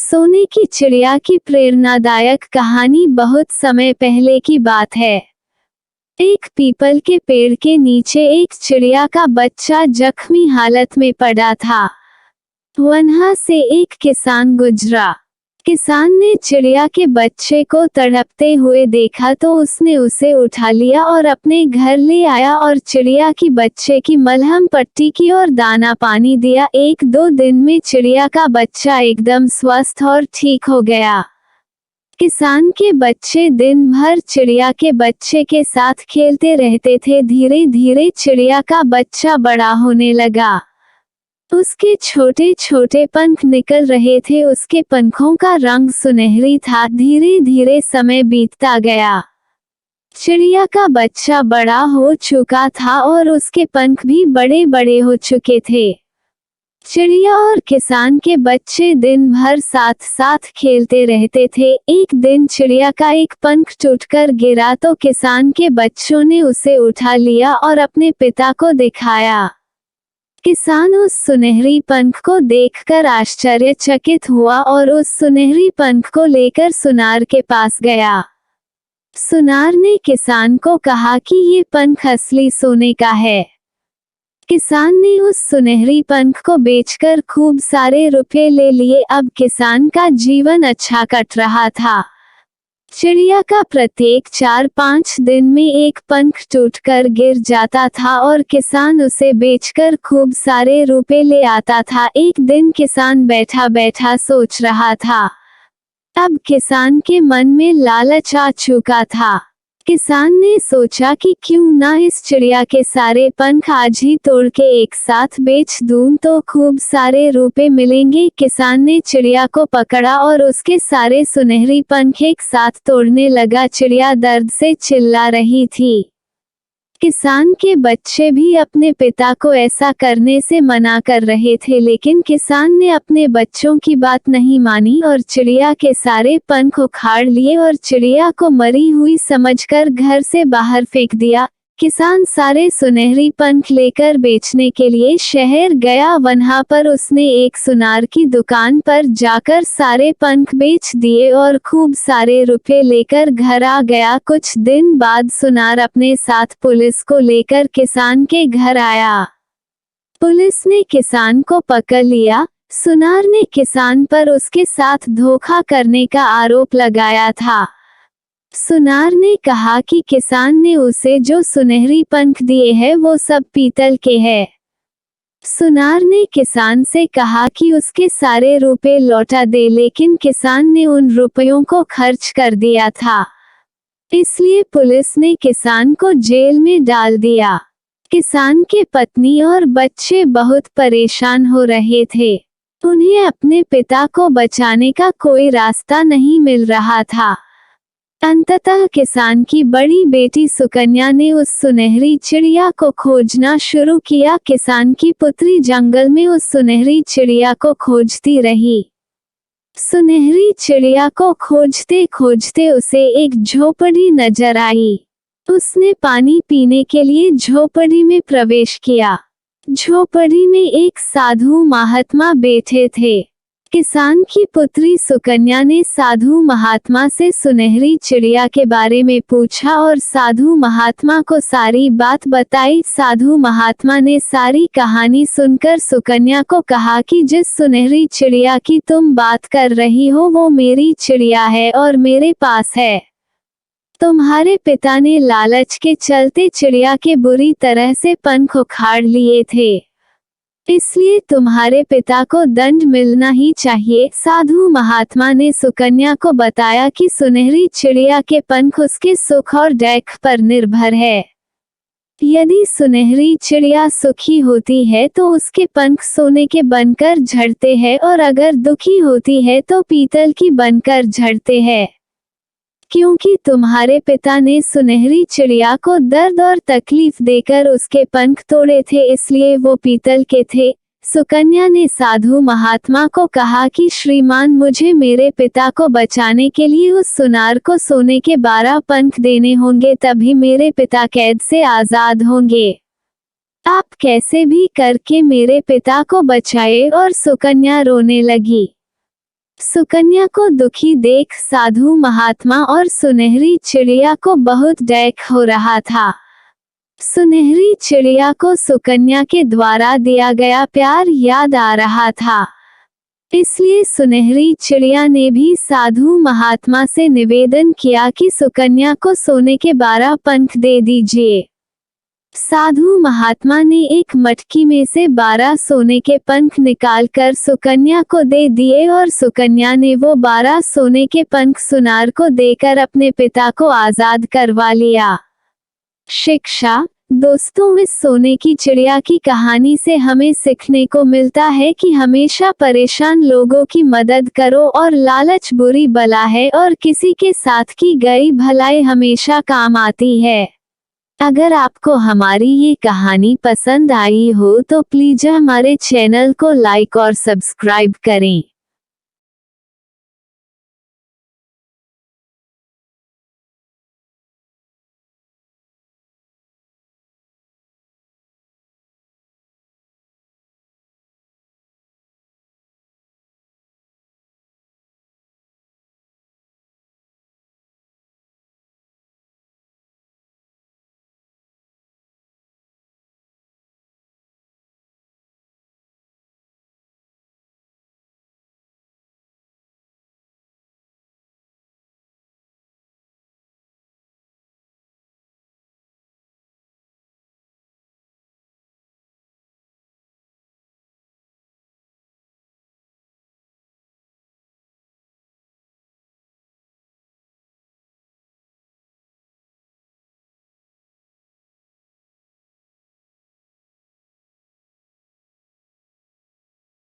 सोने की चिड़िया की प्रेरणादायक कहानी बहुत समय पहले की बात है। एक पीपल के पेड़ के नीचे एक चिड़िया का बच्चा जख्मी हालत में पड़ा था। वहां से एक किसान गुजरा। किसान ने चिड़िया के बच्चे को तड़पते हुए देखा तो उसने उसे उठा लिया और अपने घर ले आया और चिड़िया की बच्चे की मलहम पट्टी की और दाना पानी दिया। 1-2 दिन में चिड़िया का बच्चा एकदम स्वस्थ और ठीक हो गया। किसान के बच्चे दिन भर चिड़िया के बच्चे के साथ खेलते रहते थे। धीरे धीरे चिड़िया का बच्चा बड़ा होने लगा। उसके छोटे छोटे पंख निकल रहे थे। उसके पंखों का रंग सुनहरी था। धीरे धीरे समय बीतता गया। चिड़िया का बच्चा बड़ा हो चुका था और उसके पंख भी बड़े बड़े हो चुके थे। चिड़िया और किसान के बच्चे दिन भर साथ साथ खेलते रहते थे। एक दिन चिड़िया का एक पंख टूटकर गिरा तो किसान के बच्चों ने उसे उठा लिया और अपने पिता को दिखाया। किसान उस सुनहरी पंख को देखकर आश्चर्यचकित हुआ और उस सुनहरी पंख को लेकर सुनार के पास गया। सुनार ने किसान को कहा कि ये पंख असली सोने का है। किसान ने उस सुनहरी पंख को बेचकर खूब सारे रुपए ले लिए। अब किसान का जीवन अच्छा कट रहा था। चिड़िया का प्रत्येक 4-5 दिन में एक पंख टूटकर गिर जाता था और किसान उसे बेचकर खूब सारे रुपए ले आता था। एक दिन किसान बैठा बैठा सोच रहा था। अब किसान के मन में लालच आ चुका था। किसान ने सोचा कि क्यों ना इस चिड़िया के सारे पंख आज ही तोड़ के एक साथ बेच दूं तो खूब सारे रुपए मिलेंगे। किसान ने चिड़िया को पकड़ा और उसके सारे सुनहरी पंख एक साथ तोड़ने लगा। चिड़िया दर्द से चिल्ला रही थी। किसान के बच्चे भी अपने पिता को ऐसा करने से मना कर रहे थे, लेकिन किसान ने अपने बच्चों की बात नहीं मानी और चिड़िया के सारे पंख उखाड़ लिए और चिड़िया को मरी हुई समझकर घर से बाहर फेंक दिया। किसान सारे सुनहरी पंख लेकर बेचने के लिए शहर गया। वहां पर उसने एक सुनार की दुकान पर जाकर सारे पंख बेच दिए और खूब सारे रुपए लेकर घर आ गया। कुछ दिन बाद सुनार अपने साथ पुलिस को लेकर किसान के घर आया। पुलिस ने किसान को पकड़ लिया। सुनार ने किसान पर उसके साथ धोखा करने का आरोप लगाया था। सुनार ने कहा कि किसान ने उसे जो सुनहरी पंख दिए हैं वो सब पीतल के हैं। सुनार ने किसान से कहा कि उसके सारे रुपए लौटा दे, लेकिन किसान ने उन रुपयों को खर्च कर दिया था। इसलिए पुलिस ने किसान को जेल में डाल दिया। किसान के पत्नी और बच्चे बहुत परेशान हो रहे थे। उन्हें अपने पिता को बचाने का कोई रास्ता नहीं मिल रहा था। अंततः किसान की बड़ी बेटी सुकन्या ने उस सुनहरी चिड़िया को खोजना शुरू किया। किसान की पुत्री जंगल में उस सुनहरी चिड़िया को खोजती रही। सुनहरी चिड़िया को खोजते खोजते उसे एक झोपड़ी नजर आई। उसने पानी पीने के लिए झोपड़ी में प्रवेश किया। झोपड़ी में एक साधु महात्मा बैठे थे। किसान की पुत्री सुकन्या ने साधु महात्मा से सुनहरी चिड़िया के बारे में पूछा और साधु महात्मा को सारी बात बताई। साधु महात्मा ने सारी कहानी सुनकर सुकन्या को कहा कि जिस सुनहरी चिड़िया की तुम बात कर रही हो वो मेरी चिड़िया है और मेरे पास है। तुम्हारे पिता ने लालच के चलते चिड़िया के बुरी तरह से पंख उखाड़ लिए थे, इसलिए तुम्हारे पिता को दंड मिलना ही चाहिए। साधु महात्मा ने सुकन्या को बताया कि सुनहरी चिड़िया के पंख उसके सुख और डैख पर निर्भर है। यदि सुनहरी चिड़िया सुखी होती है तो उसके पंख सोने के बनकर झड़ते हैं और अगर दुखी होती है तो पीतल की बनकर झड़ते हैं। क्योंकि तुम्हारे पिता ने सुनहरी चिड़िया को दर्द और तकलीफ देकर उसके पंख तोड़े थे, इसलिए वो पीतल के थे। सुकन्या ने साधु महात्मा को कहा कि श्रीमान, मुझे मेरे पिता को बचाने के लिए उस सुनार को सोने के 12 पंख देने होंगे, तभी मेरे पिता कैद से आजाद होंगे। आप कैसे भी करके मेरे पिता को बचाए। और सुकन्या रोने लगी। सुकन्या को दुखी देख साधु महात्मा और सुनहरी चिड़िया को बहुत डैक हो रहा था। सुनहरी चिड़िया को सुकन्या के द्वारा दिया गया प्यार याद आ रहा था, इसलिए सुनहरी चिड़िया ने भी साधु महात्मा से निवेदन किया कि सुकन्या को सोने के 12 पंख दे दीजिए। साधु महात्मा ने एक मटकी में से 12 सोने के पंख निकालकर सुकन्या को दे दिए और सुकन्या ने वो 12 सोने के पंख सुनार को देकर अपने पिता को आजाद करवा लिया। शिक्षा। दोस्तों, इस सोने की चिड़िया की कहानी से हमें सीखने को मिलता है कि हमेशा परेशान लोगों की मदद करो और लालच बुरी बला है और किसी के साथ की गई भलाई हमेशा काम आती है। अगर आपको हमारी ये कहानी पसंद आई हो तो प्लीज हमारे चैनल को लाइक और सब्सक्राइब करें।